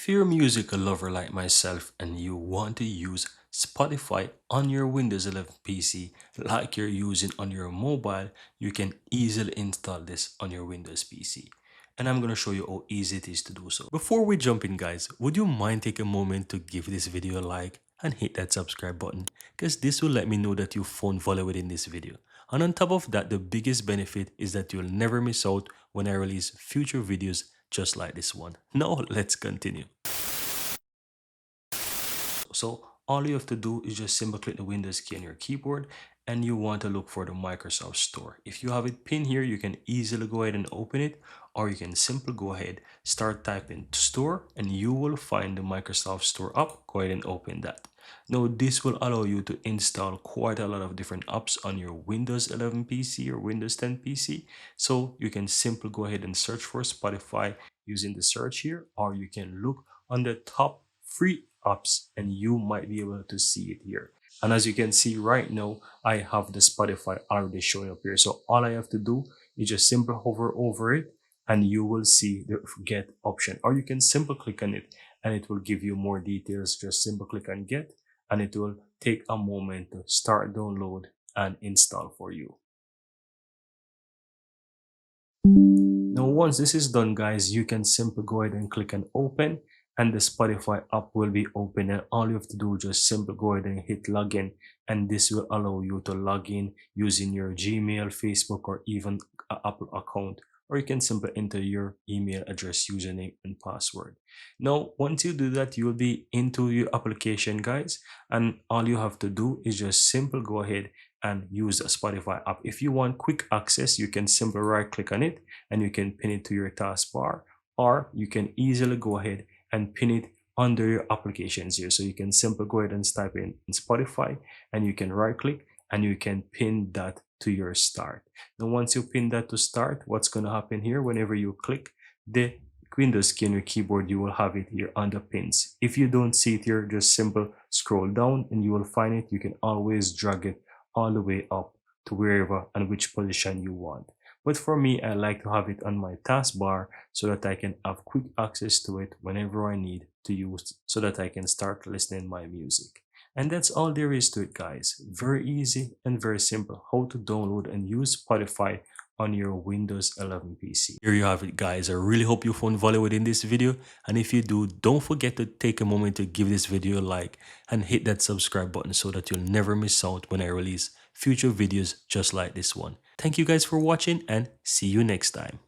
If you're a musical lover like myself and you want to use Spotify on your Windows 11 PC like you're using on your mobile, you can easily install this on your Windows PC. And I'm going to show you how easy it is to do so. Before we jump in guys, would you mind take a moment to give this video a like and hit that subscribe button, because this will let me know that you found value within this video. And on top of that, the biggest benefit is that you'll never miss out when I release future videos just like this one. Now let's continue. So all you have to do is just simply click the Windows key on your keyboard and you want to look for the Microsoft Store. If you have it pinned here, you can easily go ahead and open it, or you can simply go ahead, start typing store, and you will find the Microsoft Store app. Go ahead and open that. Now this will allow you to install quite a lot of different apps on your Windows 11 PC or Windows 10 PC. So you can simply go ahead and search for Spotify using the search here, or you can look on the top free apps and you might be able to see it here. And as you can see right now, I have the Spotify already showing up here. So all I have to do is just simply hover over it and you will see the get option, or you can simply click on it and it will give you more details. Just simply click on get and it will take a moment to start download and install for you. Now once this is done guys, you can simply go ahead and click on open and the Spotify app will be open, and all you have to do is just simply go ahead and hit login, and this will allow you to log in using your Gmail, Facebook, or even an Apple account, or you can simply enter your email address, username, and password. Now once you do that, you will be into your application guys, and all you have to do is just simply go ahead and use the Spotify app. If you want quick access, you can simply right click on it and you can pin it to your taskbar, or you can easily go ahead and pin it under your applications here. So you can simply go ahead and type in Spotify and you can right click and you can pin that to your start. Now once you pin that to start, what's going to happen here, whenever you click the Windows key on your keyboard, you will have it here under pins. If you don't see it here, just simple scroll down and you will find it. You can always drag it all the way up to wherever and which position you want. But for me, I like to have it on my taskbar so that I can have quick access to it whenever I need to use, so that I can start listening my music. And that's all there is to it guys. Very easy and very simple how to download and use Spotify on your Windows 11 PC. Here you have it guys. I really hope you found value within this video, and if you do, don't forget to take a moment to give this video a like and hit that subscribe button so that you'll never miss out when I release future videos just like this one. Thank you guys for watching and see you next time.